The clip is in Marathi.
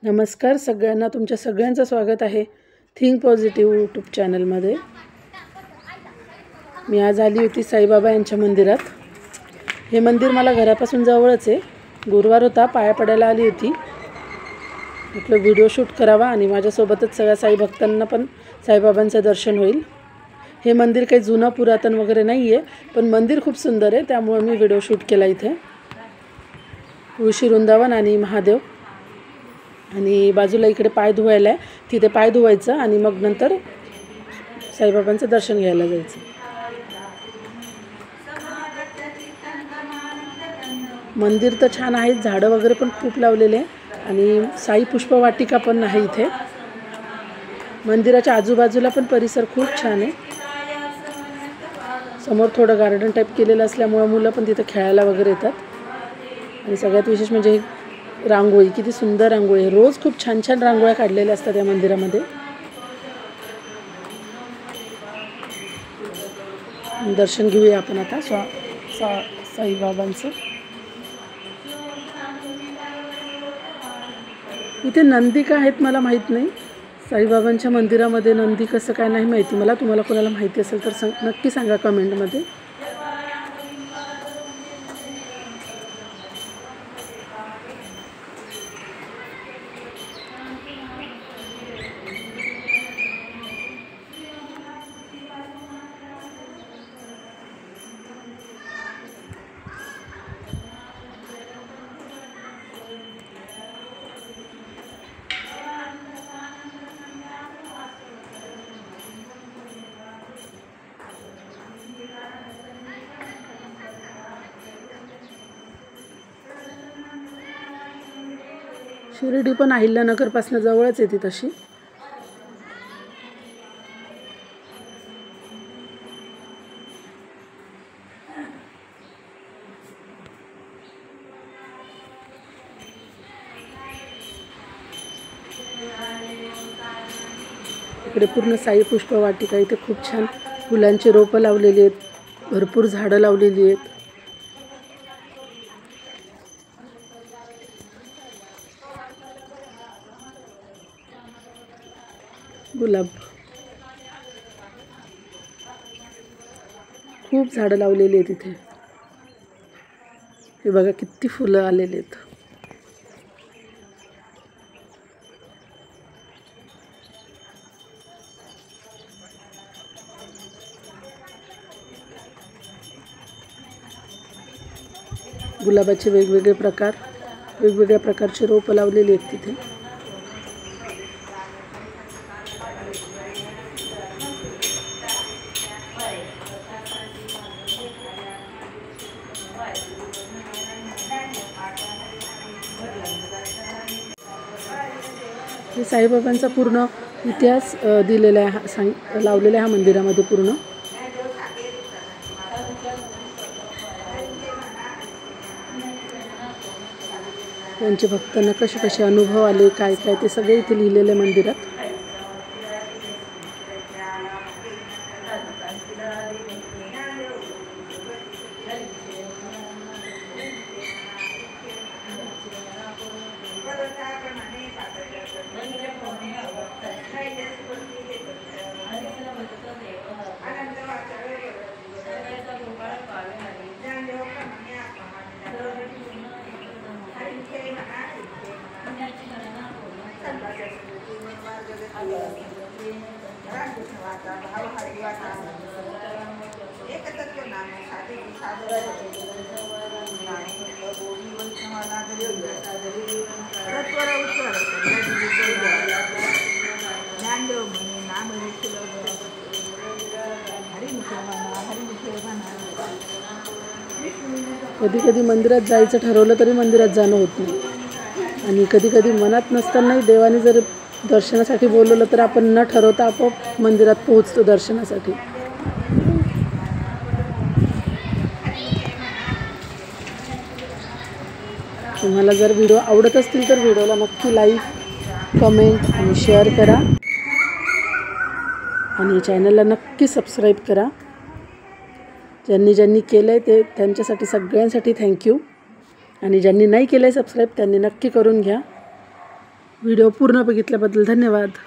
नमस्कार सगळ्यांना, तुमच्या सगळ्यांचं स्वागत आहे थिंक पॉझिटिव्ह यूट्यूब चॅनलमध्ये। मी आज आली होती साईबाबा यांच्या मंदिरात। हे मंदिर मला घरापासून जवळच आहे। गुरुवार होता, पाया पडायला आली होती। म्हटलं व्हिडिओ शूट करावा आणि माझ्यासोबतच सगळ्या साई भक्तांना पण साईबाबांचं दर्शन होईल। हे मंदिर काही जुनं पुरातन वगैरे नाही आहे, पण मंदिर खूप सुंदर आहे, त्यामुळे मी व्हिडिओ शूट केला इथे। तुळशी वृंदावन आणि महादेव आणि बाजूला इकडे पाय धुवायला आहे, तिथे पाय धुवायचं आणि मग नंतर साईबाबांचं दर्शन घ्यायला जायचं। मंदिर तर छान आहे, झाडं वगैरे पण खूप लावलेले आणि साई पुष्पवाटिका पण आहे इथे। मंदिराच्या आजूबाजूला पण परिसर खूप छान आहे। समोर थोडं गार्डन टाईप केलेलं असल्यामुळे मुलं पण तिथे खेळायला वगैरे येतात। आणि सगळ्यात विशेष म्हणजे रांगोळी, किती सुंदर रांगोळी आहे। रोज खूप छान छान रांगोळ्या काढलेल्या असतात या मंदिरामध्ये। दर्शन घेऊया आपण आता साईबाबांचं। इथे नंदी का आहेत मला माहीत नाही। साईबाबांच्या मंदिरामध्ये नंदी कसं काय नाही माहिती मला। तुम्हाला कोणाला माहिती असेल तर नक्की सांगा कमेंटमध्ये। शिर्डी पण अहिल्यानगरपासून जवळच येते तशी। इकडे पूर्ण साई पुष्पवाटिका, इथे खूप छान फुलांची रोपं लावलेली आहेत, भरपूर झाडं लावलेली आहेत। गुलाब, खूप झाडं लावलेली आहेत इथे। हे बघा किती फुलं आलेली आहेत। गुलाबाचे वेगवेगळे प्रकार, वेगवेगळ्या प्रकारचे रोपं लावलेली आहेत तिथे। हे साईबाबांचा पूर्ण इतिहास दिलेला आहे, लावलेला आहे मंदिरामध्ये पूर्ण। त्यांचे भक्तांना कसे कसे अनुभव आले, काय काय ते सगळे इथे लिहिलेले मंदिरात। कधी कधी मंदिरात जायचं ठरवलं तरी मंदिरात जाणं होत नाही, आणि कधी कधी मनात नसतानाही देवाने जर दर्शनासाठी बोलवलं तर आपण न ठरवता आपोआप मंदिरात पोहोचतो दर्शनासाठी। तुम्हाला जर व्हिडिओ आवडत असतील तर व्हिडिओला नक्की लाईक, कमेंट आणि शेअर करा, आणि चॅनलला नक्की सबस्क्राईब करा। ज्यांनी ज्यांनी केलं आहे ते त्यांच्यासाठी सगळ्यांसाठी थँक्यू, आणि ज्यांनी नाही केलं आहे सबस्क्राईब त्यांनी नक्की करून घ्या। व्हिडिओ पूर्ण बघितल्याबद्दल धन्यवाद.